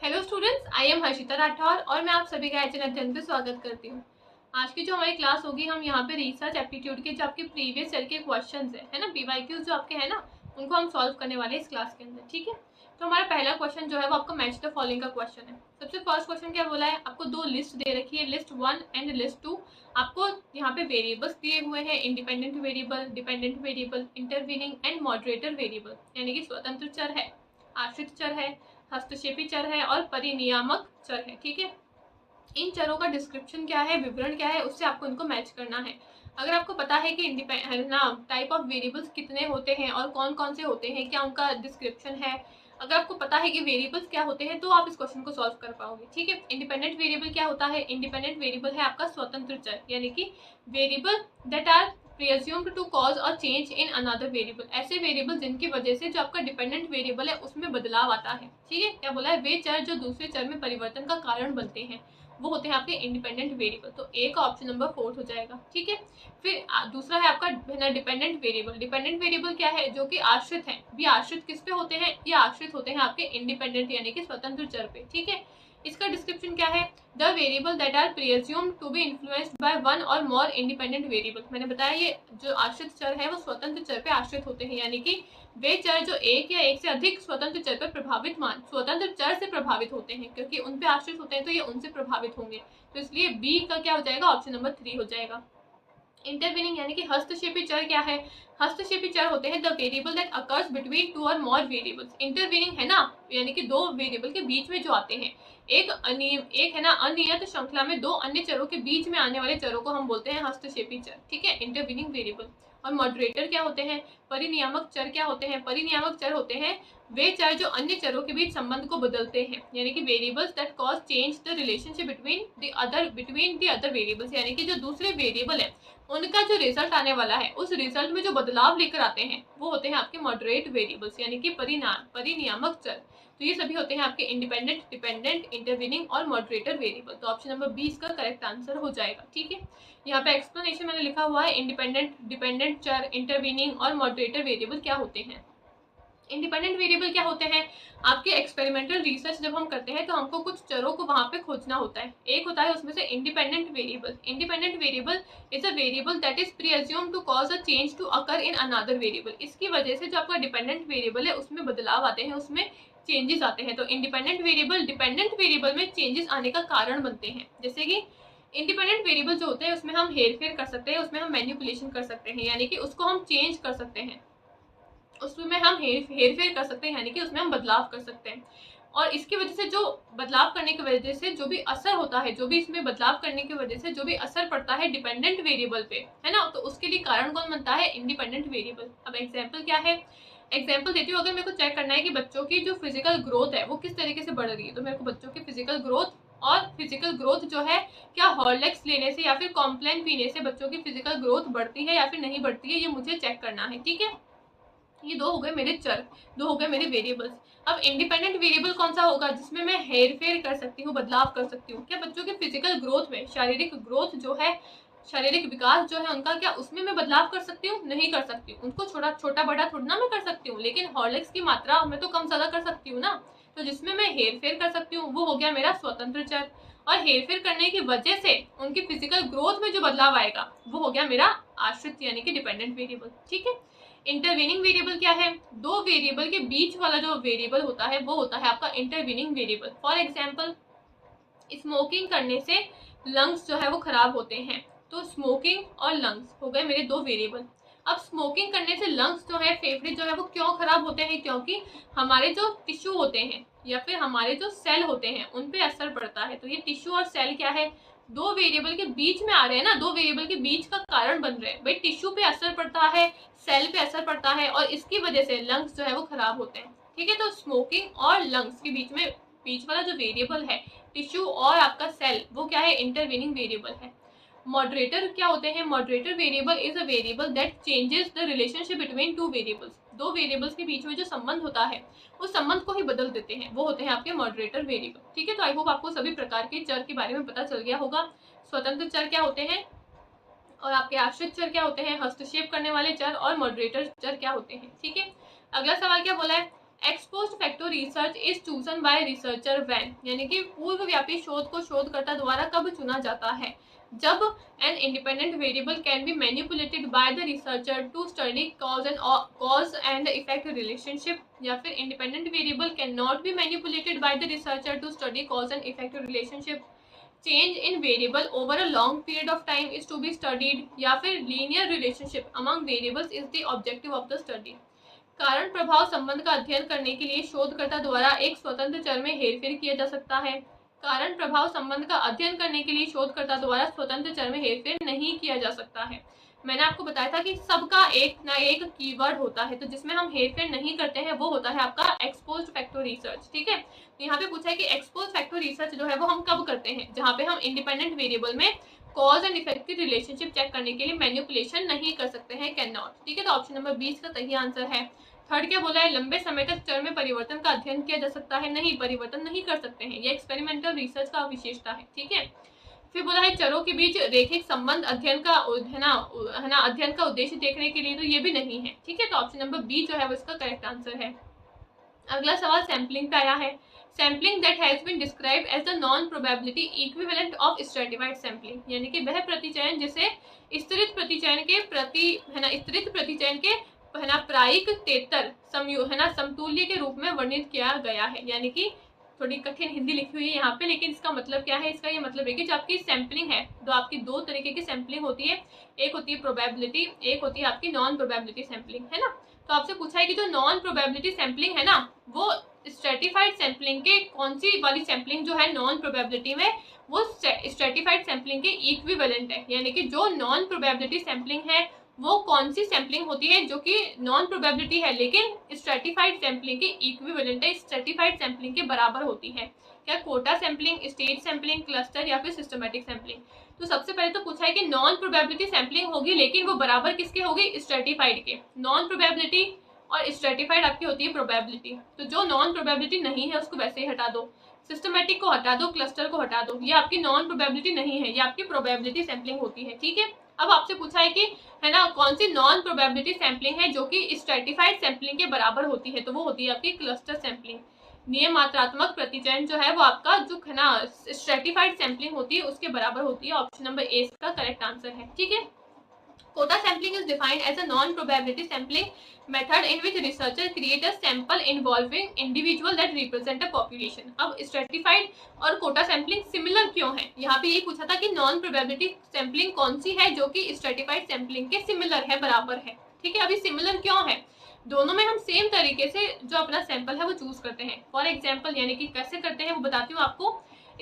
Hello students, I am Harshita Rathore और मैं आप सभी का एचएन अध्ययन पे स्वागत करती हूँ। आज की जो हमारी क्लास होगी, हम यहाँ पे रिसर्च एप्टीट्यूड के जो आपके प्रीवियस ईयर के क्वेश्चंस है ना, पीवाईक्यूज जो आपके हैं ना, उनको हम सॉल्व करने वाले हैं इस क्लास के अंदर। ठीक है, तो हमारा पहला क्वेश्चन जो है वो आपका मैच द फॉलोइंग का क्वेश्चन है। सबसे फर्स्ट क्वेश्चन क्या बोला है, आपको दो लिस्ट दे रखी है, लिस्ट 1 एंड लिस्ट 2। आपको यहाँ पे वेरिएबल्स दिए हुए हैं, independent variable, dependent variable, intervening and moderator variable, यानी कि स्वतंत्र चर है, आश्रित चर है, हस्तक्षेपी चर है और परिनियामक चर है। ठीक है, इन चरों का डिस्क्रिप्शन क्या है, विवरण क्या है, उससे आपको इनको मैच करना है। अगर आपको पता है कि टाइप ऑफ वेरिएबल्स कितने होते हैं और कौन कौन से होते हैं, क्या उनका डिस्क्रिप्शन है, अगर आपको पता है कि वेरिएबल्स क्या होते हैं, तो आप इस क्वेश्चन को सॉल्व कर पाओगे। ठीक है, इंडिपेंडेंट वेरिएबल क्या होता है, इंडिपेंडेंट वेरिएबल है आपका स्वतंत्र चर, यानी कि variable that are presumed to cause a change in another variable, ऐसे वेरिएबल जिनकी वजह से जो आपका डिपेंडेंट वेरिएबल है उसमें बदलाव आता है। ठीक है, क्या बोला है, वे चर जो दूसरे चर में परिवर्तन का कारण बनते हैं वो होते हैं आपके इंडिपेंडेंट वेरिएबल। तो ए का ऑप्शन नंबर 4 हो जाएगा। ठीक है, फिर दूसरा है आपका डिपेंडेंट वेरिएबल। डिपेंडेंट वेरिएबल क्या है, जो कि आश्रित है। भी आश्रित किस पे होते हैं, ये आश्रित होते हैं आपके इंडिपेंडेंट यानी कि स्वतंत्र चर पे। ठीक है, इसका डिस्क्रिप्शन क्या है, the variable that are presumed to be influenced by one or more independent variable. मैंने बताया ये जो आश्रित चर है वो स्वतंत्र चर पे आश्रित होते हैं, यानी कि वे चर जो एक या एक से अधिक स्वतंत्र चर पर स्वतंत्र चर से प्रभावित होते हैं, क्योंकि उन पे आश्रित होते हैं तो ये उनसे प्रभावित होंगे। तो इसलिए बी का क्या हो जाएगा, ऑप्शन नंबर 3 हो जाएगा। इंटरवीनिंग यानी कि हस्तक्षेपी चर क्या है, हस्तक्षेपी चर होते हैं the variable that occurs between two और मोर वेरिएबल्स। इंटरवीनिंग है ना, यानी कि दो वेरिएबल के बीच में जो आते हैं, एक है ना अनियत श्रृंखला में दो अन्य चरों के बीच में आने वाले चरों को हम बोलते हैं हस्तक्षेपी चर। ठीक है, इंटरवीनिंग वेरिएबल। और मॉडरेटर क्या होते हैं, परिनियामक चर क्या होते हैं, परिनियामक चर होते हैं वे चर जो अन्य चरों के बीच संबंध को बदलते हैं, यानी कि variables that cause change the relationship between the other variables, यानी कि जो दूसरे वेरिएबल है उनका जो रिजल्ट आने वाला है उस रिजल्ट में जो बदलाव लेकर आते हैं वो होते हैं आपके मॉडरेट वेरिएबल्स, यानी कि परिनियामक चर। तो ये सभी होते हैं आपके इंडिपेंडेंट, डिपेंडेंट, इंटरवीनिंग और मॉडरेटर वेरिएबल। तो ऑप्शन नंबर 20 का करेक्ट आंसर हो जाएगा। ठीक है, यहाँ पे एक्सप्लेनेशन मैंने लिखा हुआ है, इंडिपेंडेंट, डिपेंडेंट चर, इंटरवीनिंग और मॉडरेटर वेरिएबल क्या होते हैं। इंडिपेंडेंट वेरिएबल क्या होते हैं, आपके एक्सपेरिमेंटल रिसर्च जब हम करते हैं तो हमको कुछ चरों को वहां पे खोजना होता है। एक होता है उसमें से independent variable. Independent variable is a variable that is presumed to cause a change to occur in another variable. इसकी वजह से जो आपका डिपेंडेंट वेरिएबल है उसमें बदलाव आते हैं, उसमें चेंजेस आते हैं। तो इंडिपेंडेंट वेरिएबल डिपेंडेंट वेरिएबल में चेंजेस आने का कारण बनते हैं। जैसे कि इंडिपेंडेंट वेरिएबल जो होते हैं उसमें हम हेर फेर कर सकते हैं, उसमें हम मैनिपुलेशन कर सकते हैं, यानी कि उसको हम चेंज कर सकते हैं, उसमें हम हेर फेर कर सकते हैं, यानी कि उसमें हम बदलाव कर सकते हैं। और इसकी वजह से जो बदलाव करने की वजह से जो भी असर होता है, जो भी इसमें बदलाव करने की वजह से जो भी असर पड़ता है डिपेंडेंट वेरिएबल पे, है ना, तो उसके लिए कारण कौन बनता है, इंडिपेंडेंट वेरिएबल। अब एग्जाम्पल क्या है, एग्जाम्पल देती हूँ। अगर मेरे को चेक करना है कि बच्चों की जो फिजिकल ग्रोथ है वो किस तरीके से बढ़ रही है, तो मेरे को बच्चों की फिजिकल ग्रोथ जो है, क्या हॉर्लिक्स लेने से या फिर कॉम्प्लेन पीने से बच्चों की फिजिकल ग्रोथ बढ़ती है या फिर नहीं बढ़ती है, ये मुझे चेक करना है। ठीक है, ये दो हो गए मेरे चर, दो हो गए मेरे वेरिएबल्स। अब इंडिपेंडेंट वेरिएबल कौन सा होगा, जिसमें मैं हेर फेर कर सकती हूँ, बदलाव कर सकती हूँ। क्या बच्चों की फिजिकल ग्रोथ में, शारीरिक ग्रोथ जो है, शारीरिक विकास जो है उनका, क्या उसमें मैं बदलाव कर सकती हूँ, नहीं कर सकती हूँ। उनको छोटा बड़ा थोड़ा ना मैं कर सकती हूँ, लेकिन हॉर्लिक्स की मात्रा मैं तो कम ज्यादा कर सकती हूँ ना। तो जिसमें मैं हेर फेर कर सकती हूँ वो हो गया मेरा स्वतंत्र चर, और हेर फेर करने की वजह से उनकी फिजिकल ग्रोथ में जो बदलाव आएगा वो हो गया मेरा आश्रित यानी कि डिपेंडेंट वेरिएबल। ठीक है, इंटरवीनिंग वेरिएबल क्या है, दो वेरिएबल के बीच वाला जो वेरिएबल होता है वो होता है आपका intervening variable. For example, smoking करने से लंग्स जो है वो खराब होते हैं, तो स्मोकिंग और लंग्स हो गए मेरे दो वेरिएबल। अब स्मोकिंग करने से लंग्स जो है, फेफड़े जो है वो क्यों खराब होते हैं, क्योंकि हमारे जो टिश्यू होते हैं या फिर हमारे जो सेल होते हैं उन पे असर पड़ता है। तो ये टिश्यू और सेल क्या है, दो वेरिएबल के बीच में आ रहे हैं ना, दो वेरिएबल के बीच का कारण बन रहे हैं। भाई टिश्यू पे असर पड़ता है, सेल पे असर पड़ता है, और इसकी वजह से लंग्स जो है वो खराब होते हैं। ठीक है, तो स्मोकिंग और लंग्स के बीच वाला जो वेरिएबल है, टिश्यू और आपका सेल, वो क्या है, इंटरवीनिंग वेरिएबल है। मॉडरेटर क्या होते हैं, moderator variable is a variable that changes the relationship between two variables. दो वेरिएबल्स के बीच में जो संबंध होता है उस संबंध को ही बदल देते हैं, वो होते हैं आपके मॉडरेटर वेरिएबल। ठीक है, तो आई होप आपको सभी प्रकार के चर के बारे में पता चल गया होगा। स्वतंत्र चर क्या होते हैं और आपके आश्रित चर क्या होते हैं, हस्तक्षेप करने वाले चर और मॉडरेटर चर क्या होते हैं। ठीक है, अगला सवाल क्या बोला है, ex post factor research is chosen bye researcher when, यानी कि पूर्वव्यापी शोध को शोधकर्ता द्वारा कब चुना जाता है, जब an independent variable can be manipulated by the researcher to study cause and effect relationship, या फिर independent variable can not be manipulated by the researcher to study cause and effect relationship, change in variable over a long period of time is to be studied, या फिर linear relationship among variables is the objective of the study. कारण प्रभाव संबंध का अध्ययन करने के लिए शोधकर्ता द्वारा एक स्वतंत्र चर में हेरफेर किया जा सकता है। कारण प्रभाव संबंध का अध्ययन करने के लिए शोधकर्ता द्वारा स्वतंत्र चर में हेरफेर नहीं किया जा सकता है। मैंने आपको बताया था कि सबका एक ना एक कीवर्ड होता है, तो जिसमें हम हेरफेर नहीं करते हैं वो होता है आपका एक्सपोज्ड फैक्टर रिसर्च। ठीक है, तो यहाँ पे पूछा है कि एक्सपोज्ड फैक्टर रिसर्च जो है वो हम कब करते हैं, जहाँ पे हम इंडिपेंडेंट वेरिएबल में कॉज एंड इफेक्ट की रिलेशनशिप चेक करने के लिए मैनिपुलेशन नहीं कर सकते हैं, कैन नॉट। ठीक है, तो ऑप्शन नंबर 20 का सही आंसर है। थर्ड क्या बोला है, लंबे समय तक चर में परिवर्तन का अध्ययन किया जा सकता है, नहीं, परिवर्तन नहीं कर सकते हैं, ये एक्सपेरिमेंटल रिसर्च का विशेषता है। ठीक है, फिर बोला है चरों के बीच रेखिक संबंध अध्ययन का है ना अध्ययन का उद्देश्य देखने के लिए, तो ये भी नहीं है। ठीक है, तो ऑप्शन नंबर बी जो है वो इसका करेक्ट आंसर है। अगला सवाल सैम्पलिंग पे आया है। Sampling that has been described as the non probability equivalent of stratified sampling, यानी कि वह प्रतिचयन जिसे स्तरित प्रतिचयन के प्रायिक तेतर समतुल्य के रूप में वर्णित किया गया है। यानी कि थोड़ी कठिन हिंदी लिखी हुई है यहाँ पे, लेकिन इसका मतलब क्या है, इसका ये मतलब है कि जो आपकी सैम्पलिंग है, तो आपकी दो तरीके की सैम्पलिंग होती है, एक होती है प्रोबेबिलिटी, एक होती है आपकी नॉन प्रोबेबिलिटी सैम्पलिंग, है ना। तो आपसे पूछा है कि जो नॉन प्रोबेबिलिटी सैम्पलिंग है ना, वो स्ट्रेटिफाइड सैम्पलिंग के कौन सी वाली सैम्पलिंग जो है नॉन प्रोबेबिलिटी में, वो स्ट्रेटिफाइड सैम्पलिंग के इक्विवेलेंट है। यानी कि जो नॉन प्रोबेबिलिटी सैम्पलिंग है वो कौन सी सैम्पलिंग होती है जो कि नॉन प्रोबेबिलिटी है लेकिन स्ट्रेटिफाइड सैम्पलिंग के इक्विवेलेंट है, स्ट्रेटिफाइड सैम्पलिंग के बराबर होती है। क्या quota sampling, state sampling, cluster या फिर सिस्टमैटिक सैम्पलिंग। तो सबसे पहले तो पूछा है कि नॉन प्रोबेबिलिटी सैम्पलिंग होगी लेकिन वो बराबर किसके होगी, स्ट्रेटिफाइड के। नॉन प्रोबेबिलिटी और स्ट्रेटिफाइड आपकी होती है प्रोबेबिलिटी, तो जो नॉन प्रोबेबिलिटी नहीं है उसको वैसे ही हटा दो, सिस्टमैटिक को हटा दो, क्लस्टर को हटा दो, ये आपकी नॉन प्रोबेबिलिटी नहीं है, ये आपकी प्रोबेबिलिटी सैम्पलिंग होती है। ठीक है, अब आपसे पूछा है कि है ना कौन सी नॉन प्रोबेबिलिटी सैम्पलिंग है जो कि स्ट्रेटिफाइड सैम्पलिंग के बराबर होती है, तो वो होती है आपकी क्लस्टर सैम्पलिंग। नियमात्रात्मक प्रतिचयन जो है वो आपका जो है ना स्ट्रेटिफाइड सैम्पलिंग होती है उसके बराबर होती है। ऑप्शन नंबर ए का करेक्ट आंसर है। ठीक है, quota sampling is defined as a non probability sampling method in which researcher create a sample involving individual that represent a population. अब स्ट्रेटिफाइड और कोटा सैम्पलिंग सिमिलर क्यों है, यहाँ पे ये पूछा था कि नॉन प्रोबेबिलिटी सैम्पलिंग कौन सी है जो कि स्ट्रेटिफाइड सैम्पलिंग के सिमिलर है, बराबर है। ठीक है, अभी सिमिलर क्यों है, दोनों में हम सेम तरीके से जो अपना सैंपल है वो चूज करते हैं। फॉर एग्जाम्पल यानी कि कैसे करते हैं वो बताती हूँ आपको।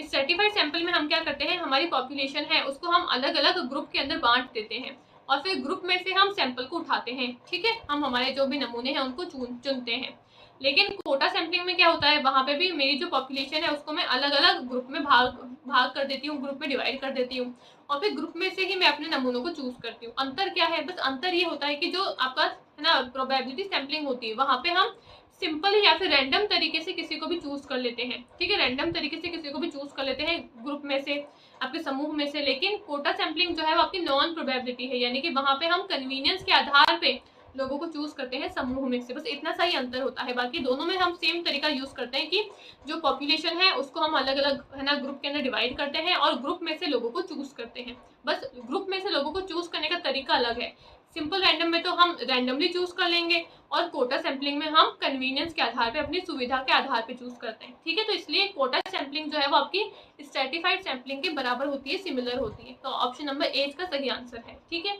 सर्टिफाइड सैंपल में हम क्या करते हैं, हमारी पॉपुलेशन है उसको हम अलग अलग ग्रुप के अंदर बांट देते हैं और फिर ग्रुप में से हम सैंपल को उठाते हैं। ठीक है, हम हमारे जो भी नमूने हैं उनको चुनते हैं। लेकिन कोटा सैम्पलिंग में क्या होता है, वहां पे भी मेरी जो पॉपुलेशन है उसको मैं अलग अलग ग्रुप में भाग कर देती हूँ, ग्रुप में डिवाइड कर देती हूँ और फिर ग्रुप में से ही मैं अपने नमूनों को चूज करती हूँ। अंतर क्या है, बस अंतर ये होता है कि जो आपका है ना प्रोबेबिलिटी सैम्पलिंग होती है वहां पे हम सिंपल या फिर रैंडम तरीके से किसी को भी चूज कर लेते हैं। ठीक है, रैंडम तरीके से किसी को भी चूज कर लेते हैं ग्रुप में से, आपके समूह में से। लेकिन कोटा सैम्पलिंग जो है वो आपकी नॉन प्रोबेबिलिटी है, यानी कि वहां पे हम कन्वीनियंस के आधार पे लोगों को चूज करते हैं समूह में से, बस इतना सा ही अंतर होता है। बाकी दोनों में हम सेम तरीका यूज करते हैं कि जो पॉपुलेशन है उसको हम अलग अलग है ना ग्रुप के अंदर डिवाइड करते हैं और ग्रुप में से लोगों को चूज करते हैं। बस ग्रुप में से लोगों को चूज करने का तरीका अलग है। सिंपल रैंडम में तो हम रैंडमली चूज कर लेंगे और कोटा सैम्पलिंग में हम कन्वीनियंस के आधार पे, अपनी सुविधा के आधार पे चूज करते हैं। ठीक है, तो इसलिए कोटा सैम्पलिंग जो है वो आपकी स्ट्रेटिफाइड सैम्पलिंग के बराबर होती है, सिमिलर होती है। तो ऑप्शन नंबर ए इसका सही आंसर है। ठीक है,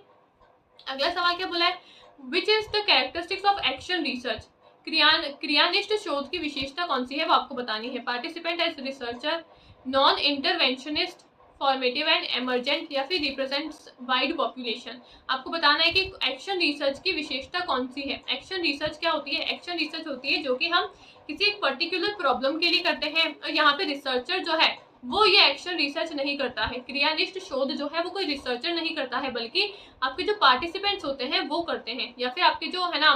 अगला सवाल क्या बोला है, which is the characteristics of action research. क्रियानिष्ठ शोध की विशेषता कौन सी है वो आपको बतानी है। Participant as researcher, non interventionist, formative and emergent या फिर रिप्रेजेंट्स वाइड पॉपुलेशन। आपको बताना है कि एक्शन रिसर्च की विशेषता कौन सी है। एक्शन रिसर्च क्या होती है, एक्शन रिसर्च होती है जो कि हम किसी एक पर्टिकुलर प्रॉब्लम के लिए करते हैं और यहाँ पे रिसर्चर जो है वो ये एक्शन रिसर्च नहीं करता है। क्रियानिष्ठ शोध जो है वो कोई रिसर्चर नहीं करता है बल्कि आपके जो पार्टिसिपेंट्स होते हैं वो करते हैं, या फिर आपके जो है ना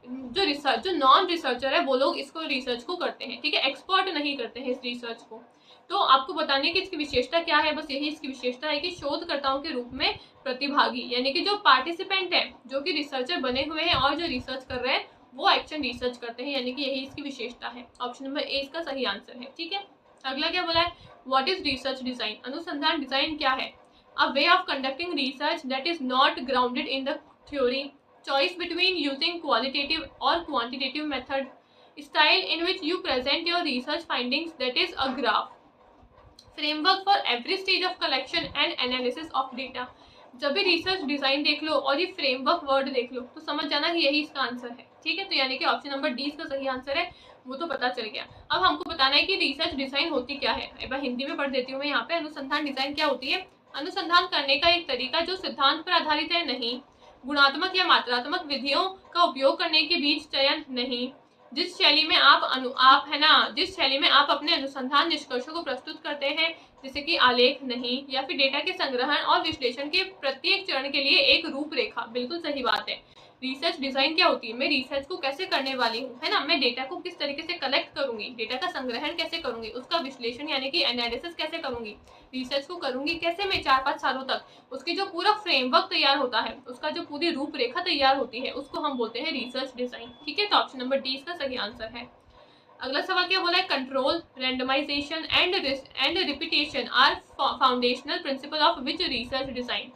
जो नॉन रिसर्चर है वो लोग इसको रिसर्च को करते हैं। ठीक है, एक्सपर्ट नहीं करते हैं इस रिसर्च को। तो आपको बताने की इसकी विशेषता क्या है, बस यही इसकी विशेषता है कि शोधकर्ताओं के रूप में प्रतिभागी यानी कि जो पार्टिसिपेंट है, जो कि रिसर्चर बने हुए हैं और जो रिसर्च कर रहे हैं वो एक्शन रिसर्च करते हैं, यानी कि यही इसकी विशेषता है। ऑप्शन नंबर ए इसका सही आंसर है। ठीक है, अगला क्या बोला है, व्हाट इज रिसर्च डिजाइन, अनुसंधान डिजाइन क्या है, a way of conducting research that is not grounded in the theory, choice between using qualitative or quantitative method, style in which you present your research findings that is a graph, framework for every stage of collection and analysis of data। जब भी research design देख लो और ये framework word देख लो तो समझ जाना कि यही इसका आंसर है। ठीक है, तो यानी कि ऑप्शन नंबर डी इसका सही आंसर है, वो तो पता चल गया। अब हमको बताना है कि रिसर्च डिजाइन होती क्या है। एक बार हिंदी में पढ़ देती हूँ मैं यहाँ पे। अनुसंधान डिजाइन क्या होती है, अनुसंधान करने का एक तरीका जो सिद्धांत पर आधारित है, नहीं गुणात्मक या मात्रात्मक विधियों का उपयोग करने के बीच चयन, नहीं जिस शैली में जिस शैली में आप अपने अनुसंधान निष्कर्षों को प्रस्तुत करते हैं, जैसे कि आलेख, नहीं या फिर डेटा के संग्रहण और विश्लेषण के प्रत्येक चरण के लिए एक रूपरेखा। बिल्कुल सही बात है। रिसर्च डिजाइन क्या होती है, मैं रिसर्च को कैसे करने वाली हूँ, है ना, मैं डेटा को किस तरीके से कलेक्ट करूंगी, डेटा का संग्रहण कैसे करूंगी, उसका विश्लेषण यानी कि एनालिसिस कैसे करूंगी, रिसर्च को करूंगी कैसे मैं 4-5 सालों तक, उसकी जो पूरा फ्रेमवर्क तैयार होता है, उसका जो पूरी रूपरेखा तैयार होती है, उसको हम बोलते हैं रिसर्च डिजाइन। ठीक है, तो ऑप्शन नंबर डी इसका सही आंसर है। अगला सवाल क्या बोला है, control, randomisation and repetition are foundational principle of which research design.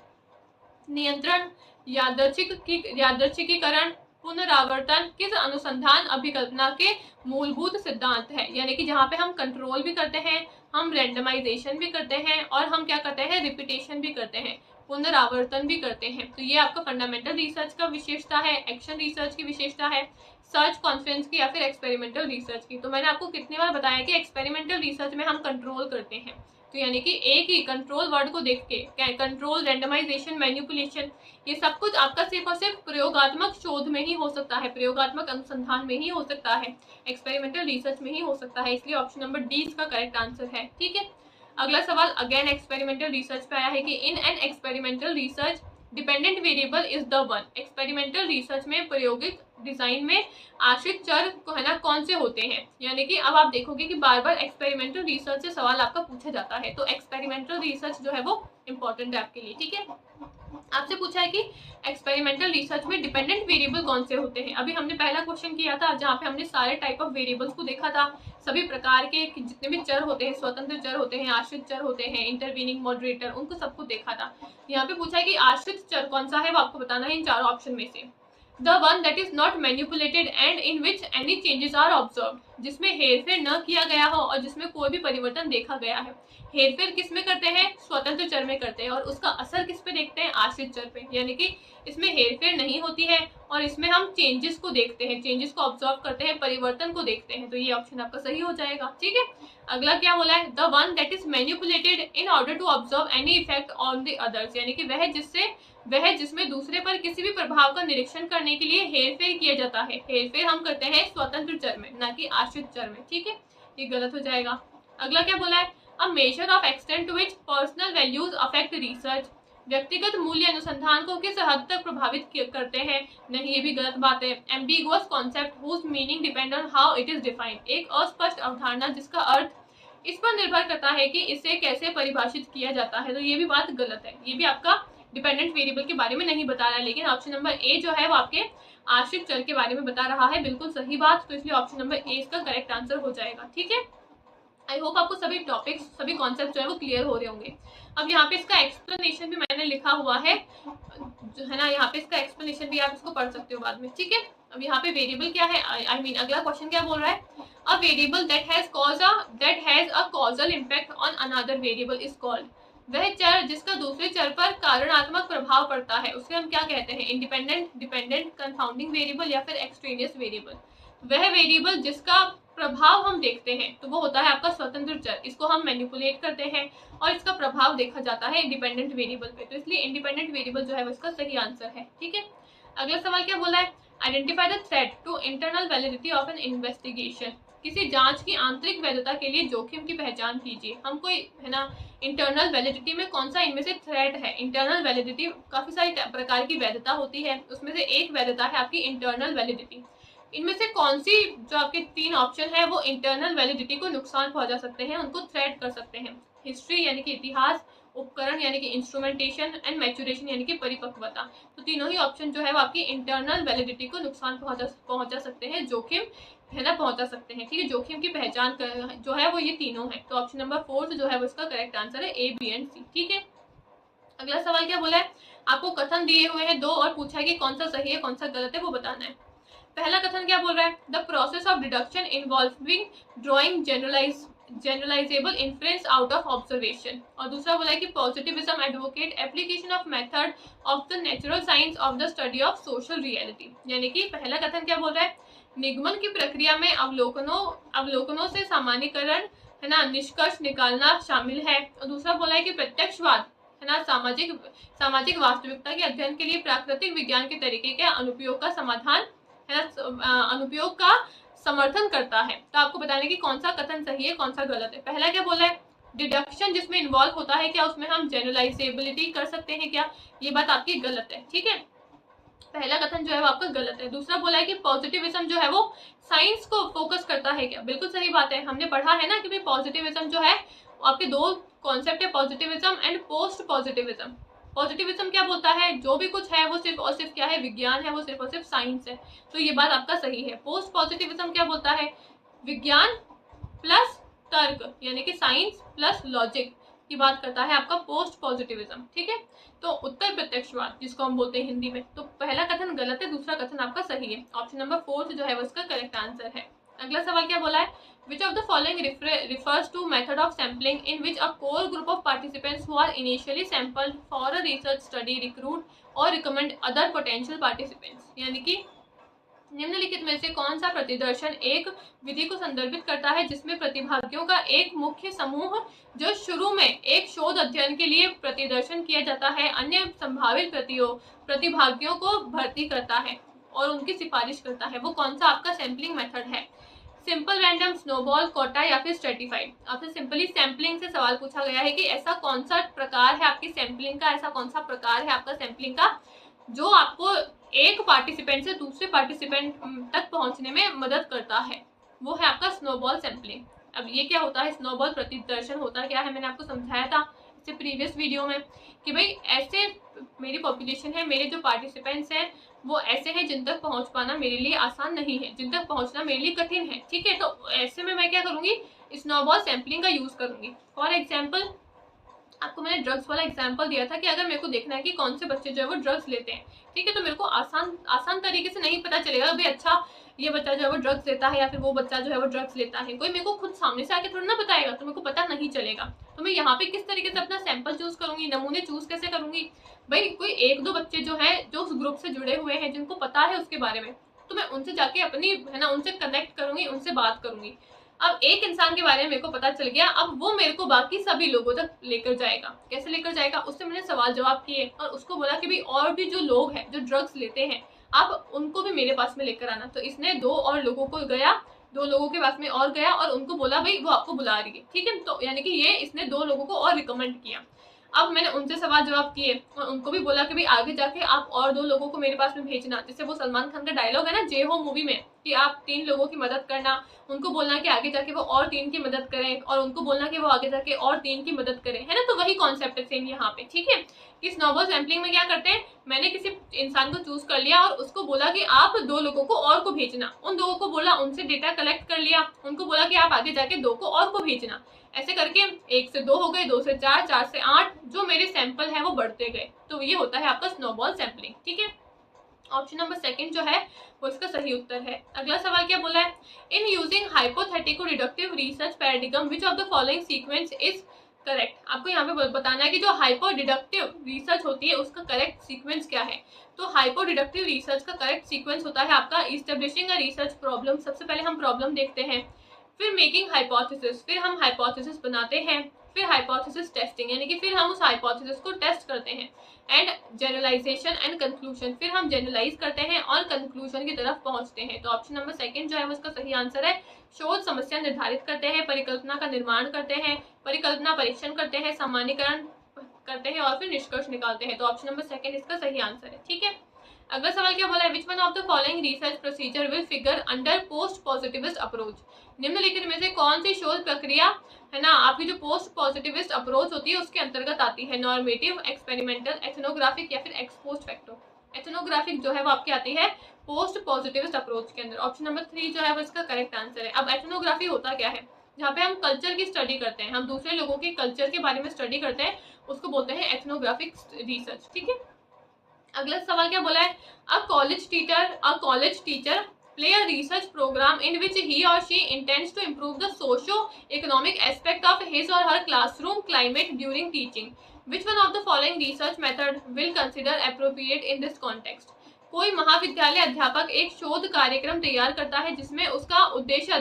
नियंत्रण, यादृच्छिकीकरण, पुनरावर्तन किस अनुसंधान अभिकल्पना के मूलभूत सिद्धांत है, यानी कि जहाँ पे हम कंट्रोल भी करते हैं, हम रैंडमाइजेशन भी करते हैं और हम क्या करते हैं, रिपीटेशन भी करते हैं, पुनरावर्तन भी करते हैं। तो ये आपका फंडामेंटल रिसर्च का विशेषता है, एक्शन रिसर्च की विशेषता है, सर्च कॉन्फ्रेंस की या फिर एक्सपेरिमेंटल रिसर्च की। तो मैंने आपको कितनी बार बताया कि एक्सपेरिमेंटल रिसर्च में हम कंट्रोल करते हैं, तो यानी कि एक ही कंट्रोल वर्ड को देख के कंट्रोल, रैंडमाइजेशन, मैनिपुलेशन, ये सब कुछ आपका सिर्फ और सिर्फ प्रयोगात्मक शोध में ही हो सकता है, प्रयोगात्मक अनुसंधान में ही हो सकता है, एक्सपेरिमेंटल रिसर्च में ही हो सकता है। इसलिए ऑप्शन नंबर डी इसका करेक्ट आंसर है। ठीक है, अगला सवाल अगेन एक्सपेरिमेंटल रिसर्च पे आया है कि in an experimental research dependent variable is the one. Experimental research में प्रायोगिक डिजाइन में आश्रित चर को है ना कौन से होते हैं, यानी कि अब आप देखोगे कि बार बार एक्सपेरिमेंटल रिसर्च से सवाल आपका पूछा जाता है, तो एक्सपेरिमेंटल रिसर्च जो है वो इंपॉर्टेंट है आपके लिए। ठीक है, आपसे पूछा है कि एक्सपेरिमेंटल रिसर्च में डिपेंडेंट वेरिएबल कौन से होते हैं। अभी हमने पहला क्वेश्चन किया था जहाँ पे हमने सारे टाइप ऑफ वेरिएबल्स को देखा था, सभी प्रकार के जितने भी चर होते हैं, स्वतंत्र चर होते हैं, आश्रित चर होते हैं, इंटरवीनिंग मॉडरेटर, उनको सबको देखा था। यहाँ पे पूछा है कि आश्रित चर कौन सा है, वो आपको बताना है इन चारों ऑप्शन में से। The one that is not manipulated and in which any changes are observe, जिसमें हेरफेर न किया गया हो और जिसमें कोई भी परिवर्तन देखा गया है। हेरफेर किस में करते हैं, स्वतंत्र चर में करते हैं, और उसका असर किस पे देखते हैं, आश्रित चर पे, यानी कि इसमें हेरफेर नहीं होती है और इसमें हम चेंजेस को देखते हैं, चेंजेस को ऑब्जर्व करते हैं, परिवर्तन को देखते हैं। तो ये ऑप्शन आपका सही हो जाएगा। ठीक है, अगला क्या बोला है, the one that is manipulated in order to observe any effect on the others, यानी कि वह जिसमें दूसरे पर किसी भी प्रभाव का निरीक्षण करने के लिए हेरफेर किया जाता है। हेरफेर हम करते हैं स्वतंत्र चर में, ना कि आश्रित चर में। ठीक है, ये गलत हो जाएगा। अगला क्या बोला है, a measure of extent to which personal values affect research, व्यक्तिगत मूल्य अनुसंधान को किस हद तक प्रभावित करते हैं, नहीं ये भी गलत बात है। Ambiguous concept whose meaning depend on how it is defined, एक अस्पष्ट अवधारणा जिसका अर्थ इस पर निर्भर करता है कि इसे कैसे परिभाषित किया जाता है, तो ये भी बात गलत है। ये भी आपका डिपेंडेंट वेरिएबल के बारे में नहीं बता रहा है, लेकिन ऑप्शन नंबर ए जो है वो आपके आश्रित चर के बारे में बता रहा है। बिल्कुल सही बात, तो इसलिए ऑप्शन नंबर ए इसका करेक्ट आंसर हो जाएगा। ठीक है, आई होप आपको सभी टॉपिक्स, सभी कॉन्सेप्ट जो है वो क्लियर हो रहे होंगे। अब यहाँ पे इसका एक्सप्लेनेशन भी मैंने लिखा हुआ है, जो है ना, यहाँ पे इसका एक्सप्लेनेशन भी आप इसको पढ़ सकते हो बाद में। ठीक है, अब यहाँ पे वेरिएबल क्या है, आई मीन अगला क्वेश्चन क्या बोल रहा है, अ variable that has a causal impact on another variable is called, वह चर जिसका दूसरे चर पर कारणात्मक प्रभाव पड़ता है उसे हम क्या कहते हैं, इंडिपेंडेंट, डिपेंडेंट, कंफाउंडिंग वेरिएबल या फिर एक्सट्रेनियस वेरिएबल। वह वेरिएबल जिसका प्रभाव हम देखते हैं तो वो होता है आपका स्वतंत्र चर, इसको हम मैनिपुलेट करते हैं और इसका प्रभाव देखा जाता है इंडिपेंडेंट वेरिएबल पे, तो इसलिए इंडिपेंडेंट वेरिएबल जो है वो इसका सही आंसर है। ठीक है, अगला सवाल क्या बोला है, identify the threat to internal validity of an investigation, किसी जांच की आंतरिक वैधता के लिए जोखिम की पहचान कीजिए। हम कोई है ना, इंटरनल वैलिडिटी में कौन सा इनमें से थ्रेट है। इंटरनल वैलिडिटी काफी सारी प्रकार की वैधता होती है, उसमें से एक वैधता है आपकी इंटरनल वैलिडिटी। इनमें से कौन सी जो आपके 3 ऑप्शन है वो इंटरनल वैलिडिटी को नुकसान पहुंचा सकते हैं, उनको थ्रेट कर सकते हैं, हिस्ट्री यानी कि इतिहास, उपकरण यानी कि इंस्ट्रूमेंटेशन, एंड मैच्योरेशन यानी कि परिपक्वता। तो तीनों ही ऑप्शन जो है वो आपकी इंटरनल वैलिडिटी को नुकसान पहुंचा सकते हैं, जोखिम है ना पहुंचा सकते हैं। ठीक है, जोखिम की पहचान जो है वो ये तीनों है। तो ऑप्शन नंबर 4 जो है वो इसका करेक्ट आंसर है, A, B एंड C। ठीक है, अगला सवाल क्या बोला है, आपको कथन दिए हुए हैं दो और पूछा है कि कौन सा सही है कौन सा गलत है, वो बताना है। पहला कथन क्या बोल रहा है, the process of deduction involving drawing generalisable inference out of observation. और दूसरा बोला है कि positivism advocate application of method of the natural science of the study of social reality. यानी कि पहला कथन क्या बोल रहा है, निगमन की प्रक्रिया में अवलोकनों से सामान्यकरण है ना निष्कर्ष निकालना शामिल है। और दूसरा बोला है कि प्रत्यक्षवाद है ना सामाजिक वास्तविकता के अध्ययन के लिए प्राकृतिक विज्ञान के तरीके के अनुप्रयोग का समाधान है ना अनुप्रयोग का समर्थन करता है। तो आपको बताने की कौन सा कथन सही है कौन सा गलत है। पहला क्या बोला है, डिडक्शन जिसमें इन्वॉल्व होता है क्या उसमें हम जनरलाइजेबिलिटी कर सकते हैं क्या, ये बात आपकी गलत है। ठीक है, पहला कथन जो है वो आपका गलत है। दूसरा बोला है कि पॉजिटिविज्म जो है वो साइंस को फोकस करता है क्या, बिल्कुल सही बात है। हमने पढ़ा है ना कि भाई पॉजिटिविज्म जो है आपके दो कॉन्सेप्ट है, positivism and post positivism. Positivism क्या बोलता है, जो भी कुछ है वो सिर्फ और सिर्फ क्या है, विज्ञान है, वो सिर्फ और सिर्फ साइंस है। तो ये बात आपका सही है। पोस्ट पॉजिटिविज्म क्या बोलता है, विज्ञान प्लस तर्क यानी कि साइंस प्लस लॉजिक की बात करता है आपका पोस्ट पॉजिटिविज्म। ठीक है, तो उत्तर प्रत्यक्षवाद जिसको हम बोलते हैं हिंदी में। तो पहला कथन गलत है, दूसरा कथन आपका सही है। ऑप्शन नंबर 4 जो है वो इसका करेक्ट आंसर है। अगला सवाल क्या बोला है, which of the following refers to method of sampling in which a core group of participants who are initially sampled for a research study recruit or recommend other potential participants। यानी कि निम्नलिखित में से कौन सा प्रतिदर्शन एक विधि को संदर्भित करता है जिसमें प्रतिभागियों का एक मुख्य समूह जो शुरू में एक शोध अध्ययन के लिए प्रतिदर्शन किया जाता है अन्य संभावित प्रतिभागियों को भर्ती करता है और उनकी सिफारिश करता है, वो कौन सा आपका सैम्पलिंग मेथड है। सिंपल रैंडम, स्नोबॉल, कोटा या फिर स्ट्रेटिफाइड। आपसे सिंपली सैम्पलिंग से सवाल पूछा गया है कि ऐसा कौन सा प्रकार है आपकी सैम्पलिंग का, ऐसा कौन सा प्रकार है आपका सैम्पलिंग का जो आपको एक पार्टिसिपेंट से दूसरे पार्टिसिपेंट तक पहुंचने में मदद करता है, वो है आपका स्नोबॉल सैम्पलिंग। अब ये क्या होता है, स्नोबॉल प्रतिदर्शन होता क्या है, मैंने आपको समझाया था इससे प्रीवियस वीडियो में कि भाई ऐसे मेरी पॉपुलेशन है, मेरे जो पार्टिसिपेंट्स हैं वो ऐसे हैं जिन तक पहुंच पाना मेरे लिए आसान नहीं है, जिन तक पहुंचना मेरे लिए कठिन है। ठीक है, तो ऐसे में मैं क्या करूंगी, स्नोबॉल सैम्पलिंग का यूज करूंगी। फॉर एग्जाम्पल आपको मैंने ड्रग्स वाला एग्जांपल दिया था कि अगर मेरे को देखना है कि कौन से बच्चे जो है वो ड्रग्स लेते हैं, ठीक है, तो मेरे को आसान तरीके से नहीं पता चलेगा भाई अच्छा ये बच्चा जो है वो ड्रग्स लेता है या फिर वो बच्चा जो है वो ड्रग्स लेता है, कोई मेरे को खुद सामने से आके थोड़ा ना बताएगा, तो मेरे को पता नहीं चलेगा। तो मैं यहाँ पे किस तरीके से अपना सैंपल चूज करूंगी, नमूने चूज कैसे करूंगी, भाई कोई एक दो बच्चे जो है जो उस ग्रुप से जुड़े हुए हैं जिनको पता है उसके बारे में, तो मैं उनसे जाके अपनी है ना उनसे कनेक्ट करूंगी, उनसे बात करूंगी। अब एक इंसान के बारे में मेरे को पता चल गया, अब वो मेरे को बाकी सभी लोगों तक लेकर जाएगा। कैसे लेकर जाएगा, उससे मैंने सवाल जवाब किए और उसको बोला कि भाई और भी जो लोग हैं जो ड्रग्स लेते हैं आप उनको भी मेरे पास में लेकर आना। तो इसने दो और लोगों को गया, दो लोगों के पास में और गया और उनको बोला भाई वो आपको बुला रही है। ठीक है, तो यानी कि ये इसने दो लोगों को और रिकमेंड किया। अब मैंने उनसे सवाल जवाब किए और उनको भी बोला कि भाई आगे जाके आप और दो लोगों को मेरे पास में भेजना। जैसे वो सलमान खान का डायलॉग है ना जे हो मूवी में कि आप 3 लोगों की मदद करना, उनको बोलना कि आगे जाके वो और 3 की मदद करें और उनको बोलना कि वो आगे जाके और 3 की मदद करें, है ना। तो वही कॉन्सेप्ट है सेम यहाँ पे। ठीक है, कि स्नोबॉल सैम्पलिंग में क्या करते हैं, मैंने किसी इंसान को चूज कर लिया और उसको बोला कि आप 2 लोगों को और को भेजना, उन 2 को बोला, उनसे डेटा कलेक्ट कर लिया, उनको बोला कि आप आगे जाके 2 को और को भेजना। ऐसे करके 1 से 2 हो गए, 2 से 4, 4 से 8, जो मेरे सैंपल है वो बढ़ते गए। तो ये होता है आपका स्नोबॉल सैम्पलिंग। ठीक है, ऑप्शन नंबर 2 जो है वो इसका सही उत्तर है। अगला सवाल क्या बोला है, in using hypothetico deductive research paradigm which of the following sequence is correct. आपको यहाँ पे बताना है कि जो हाइपो डिडक्टिव रिसर्च होती है उसका करेक्ट सीक्वेंस क्या है। तो हाइपो डिडक्टिव रिसर्च का करेक्ट सीक्वेंस होता है आपका इस्टेब्लिशिंग अ रिसर्च प्रॉब्लम। सबसे पहले हम प्रॉब्लम देखते हैं, फिर मेकिंग हाइपोथेसिस, फिर हम हाइपोथेसिस बनाते हैं, फिर हाइपोथेसिस टेस्टिंग यानी कि फिर हम उस हाइपोथेसिस को टेस्ट करते हैं, एंड जनरलाइजेशन एंड कंक्लूजन, फिर हम जनरलाइज करते हैं और कंक्लूजन की तरफ पहुंचते हैं। तो ऑप्शन नंबर 2 जो है वो इसका सही आंसर है। शोध समस्या निर्धारित करते हैं, परिकल्पना का निर्माण करते हैं, परिकल्पना परीक्षण करते हैं, सामान्यीकरण करते हैं और फिर निष्कर्ष निकालते हैं। तो ऑप्शन नंबर 2 इसका सही आंसर है। ठीक है, अगला सवाल क्या बोला है, which one of the following research procedure will figure under post positivist approach. निम्नलिखित में से कौन सी शोध प्रक्रिया है ना, आपकी जो पोस्ट पॉजिटिविस्ट अप्रोच होती है उसके अंतर्गत आती है। नॉर्मेटिव, एक्सपेरिमेंटल, एथनोग्राफिक या फिर एक्सपोस्ट फैक्टर। एथनोग्राफिक जो है वो आपकी आती है पोस्ट पॉजिटिविस्ट अप्रोच के अंदर। ऑप्शन नंबर 3 जो है वो इसका करेक्ट आंसर है। अब एथनोग्राफी होता क्या है, जहाँ पे हम कल्चर की स्टडी करते हैं, हम दूसरे लोगों के कल्चर के बारे में स्टडी करते हैं, उसको बोलते हैं एथनोग्राफिक रिसर्च। ठीक है, अगला सवाल क्या बोला है, a college teacher play a research program in which he or she intends to improve the socio-economic aspect of his or her classroom climate during teaching. Which one of the following research method will consider appropriate in this context? कोई महाविद्यालय अध्यापक एक शोध कार्यक्रम तैयार करता है जिसमें उसका उद्देश्य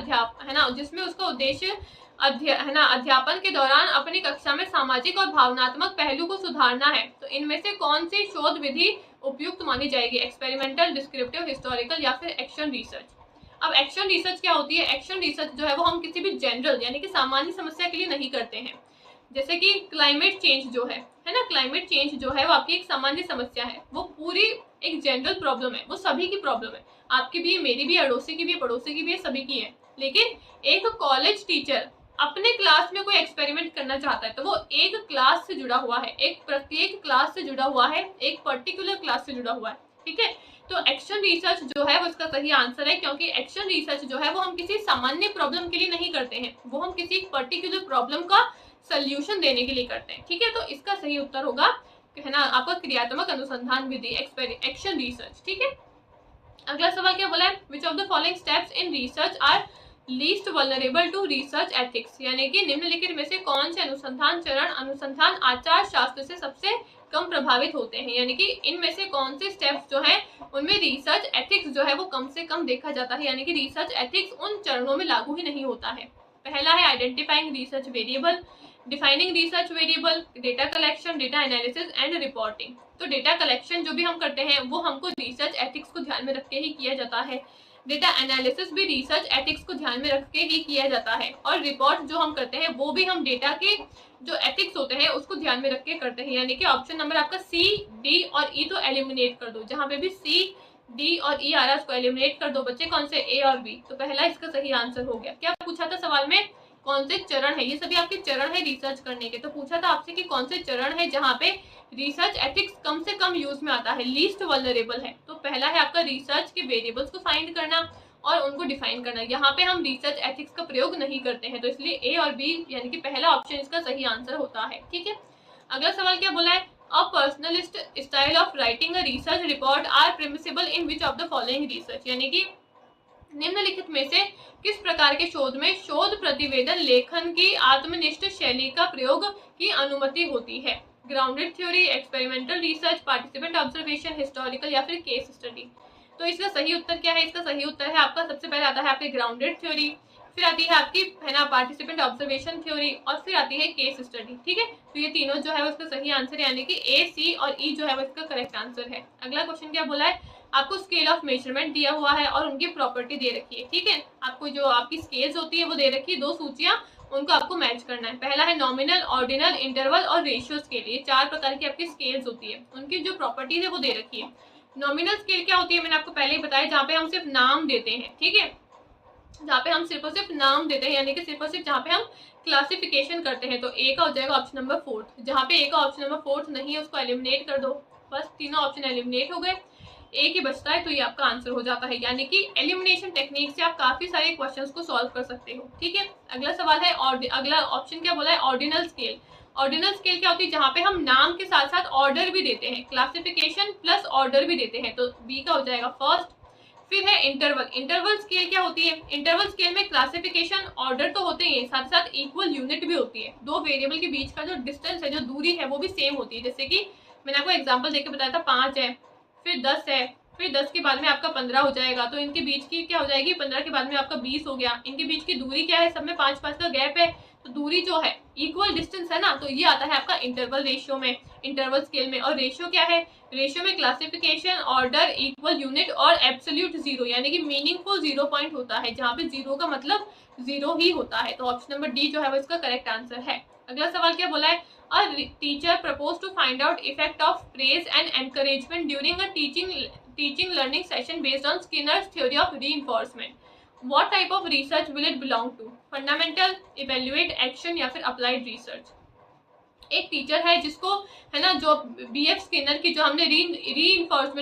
अध्यापन के दौरान अपनी कक्षा में सामाजिक और भावनात्मक पहलू को सुधारना है, तो इनमें से कौन सी शोध विधि उपयुक्त मानी जाएगी? एक्सपेरिमेंटल, डिस्क्रिप्टिव, हिस्टोरिकल या फिर एक्शन रिसर्च। अब एक्शन रिसर्च क्या होती है? एक्शन रिसर्च जो है वो हम किसी भी जनरल यानी कि सामान्य समस्या के लिए नहीं करते हैं। जैसे कि क्लाइमेट चेंज जो है ना, क्लाइमेट चेंज जो है वो आपकी एक सामान्य समस्या है, वो पूरी एक जनरल प्रॉब्लम है, वो सभी की प्रॉब्लम है, आपकी भी, मेरी भी, अड़ोसी की भी, पड़ोसी की भी, सभी की है। लेकिन एक कॉलेज टीचर अपने क्लास में कोई एक्सपेरिमेंट करना चाहता है तो वो एक क्लास से जुड़ा हुआ है, एक प्रत्येक क्लास से जुड़ा हुआ है, एक पर्टिकुलर क्लास से जुड़ा हुआ है। ठीक है, तो एक्शन रिसर्च जो है वो इसका सही आंसर है, क्योंकि एक्शन रिसर्च जो है वो हम किसी सामान्य प्रॉब्लम के लिए नहीं करते हैं, वो हम किसी पर्टिकुलर प्रॉब्लम का सोल्यूशन देने के लिए करते हैं। ठीक है, तो इसका सही उत्तर होगा, है ना, आपका क्रियात्मक अनुसंधान विधि, एक्शन रिसर्च। ठीक है, अगला सवाल क्या बोला है, which of the following steps in research are least vulnerable to research ethics, यानी कि निम्नलिखित में से कौन से अनुसंधान चरण अनुसंधान आचार शास्त्र से सबसे कम प्रभावित होते हैं, यानी कि इनमें से कौन से स्टेप्स जो है उनमें रिसर्च एथिक्स जो है वो कम से कम देखा जाता है, यानी कि रिसर्च एथिक्स उन चरणों में लागू ही नहीं होता है। पहला है identifying research variable, defining research variable, data collection, data analysis and reporting. तो डेटा कलेक्शन जो भी हम करते हैं वो हमको रिसर्च एथिक्स को ध्यान में रख के ही किया जाता है, डेटा एनालिसिस भी रिसर्च एथिक्स को ध्यान में रख के ही किया जाता है, और रिपोर्ट जो हम करते हैं वो भी हम डेटा के जो एथिक्स होते हैं उसको ध्यान में रख के करते हैं। यानी कि ऑप्शन नंबर आपका सी, डी और ई तो एलिमिनेट कर दो, जहां पे भी सी, डी और ई आ रहा है उसको एलिमिनेट कर दो बच्चे। कौन से, ए और बी, तो पहला इसका सही आंसर हो गया। क्या पूछा था सवाल में, कौन से चरण है, ये सभी आपके चरण है रिसर्च करने के, तो पूछा था आपसे कि कौन से चरण है जहाँ पे रिसर्च एथिक्स कम से कम यूज में आता है, लीस्ट वल्नरेबल है। तो पहला है आपका रिसर्च के वेरिएबल्स को फाइंड करना और उनको डिफाइन करना, यहाँ पे हम रिसर्च एथिक्स का प्रयोग नहीं करते हैं, तो इसलिए ए और बी यानी कि पहला ऑप्शन इसका सही आंसर होता है। ठीक है, अगला सवाल क्या बोला है, a personalist style of writing a research report are permissible in which of the following research, यानी कि निम्नलिखित में से किस प्रकार के शोध में शोध प्रतिवेदन लेखन की आत्मनिष्ठ शैली का प्रयोग की अनुमति होती है? Grounded theory, experimental research, participant observation, historical या फिर केस स्टडी। तो इसका सही उत्तर क्या है, इसका सही उत्तर है आपका, सबसे पहले आता है आपकी ग्राउंडेड थ्योरी, फिर आती है आपकी, है ना, पार्टिसिपेंट ऑब्जर्वेशन थ्योरी, और फिर आती है केस स्टडी। ठीक है, तो ये तीनों जो है उसका सही आंसर, यानी कि ए, सी और ई जो है वो इसका करेक्ट आंसर है। अगला क्वेश्चन क्या बोला है, आपको स्केल ऑफ मेजरमेंट दिया हुआ है और उनकी प्रॉपर्टी दे रखी है। ठीक है, आपको जो आपकी स्केल्स होती है वो दे रखी है, दो सूचियां, उनको आपको मैच करना है। पहला है नॉमिनल, ऑर्डिनल, इंटरवल और रेशियो स्केल, ये 4 प्रकार की आपकी स्केल्स होती है, उनकी जो प्रॉपर्टीज है वो दे रखी है। नॉमिनल स्केल क्या होती है, मैंने आपको पहले ही बताया, जहाँ पे हम सिर्फ नाम देते हैं। ठीक है, जहाँ पे हम सिर्फ और सिर्फ नाम देते हैं, यानी कि सिर्फ और सिर्फ जहाँ पे हम क्लासिफिकेशन करते हैं, तो ए का हो जाएगा ऑप्शन नंबर 4। जहाँ पे ए का ऑप्शन नंबर 4 नहीं है उसको एलिमिनेट कर दो, बस तीनों ऑप्शन एलिमिनेट हो गए, एक ही बचता है, तो ये आपका आंसर हो जाता है। यानी कि एलिमिनेशन टेक्निक से आप काफी सारे क्वेश्चंस को सॉल्व कर सकते हो। ठीक है, अगला सवाल है, और अगला ऑप्शन क्या बोला है, ऑर्डिनल स्केल। ऑर्डिनल स्केल क्या होती है, जहाँ पे हम नाम के साथ साथ ऑर्डर भी देते हैं, क्लासिफिकेशन प्लस ऑर्डर भी देते हैं, तो बी का हो जाएगा फर्स्ट। फिर है इंटरवल। इंटरवल स्केल क्या होती है, इंटरवल स्केल में क्लासिफिकेशन ऑर्डर तो होते ही, साथ साथ इक्वल यूनिट भी होती है, दो वेरिएबल के बीच का जो डिस्टेंस है, जो दूरी है, वो भी सेम होती है। जैसे कि मैंने आपको एग्जाम्पल देकर बताया था, 5 है, फिर 10 है, फिर 10 के बाद में आपका 15 हो जाएगा, तो इनके बीच की क्या हो जाएगी, 15 के बाद में आपका 20 हो गया। इनके बीच की दूरी क्या है, सब में 5-5 का गैप है, तो दूरी जो है इक्वल डिस्टेंस है ना, तो ये आता है आपका इंटरवल रेशियो में, इंटरवल स्केल में। और रेशियो क्या है, रेशियो में क्लासिफिकेशन, ऑर्डर, इक्वल यूनिट और एब्सोल्यूट जीरो, यानी कि मीनिंगफुल 0 पॉइंट होता है, जहाँ पे 0 का मतलब 0 ही होता है। तो ऑप्शन नंबर डी जो है वो इसका करेक्ट आंसर है। अगला सवाल क्या बोला है, a teacher propose to find out effect of praise and encouragement during a teaching learning session based on Skinner's theory of reinforcement. What type of research will it belong to, fundamental, evaluate, action या फिर applied research. एक teacher है जिसको, है ना, जो BF Skinner की जो हमने री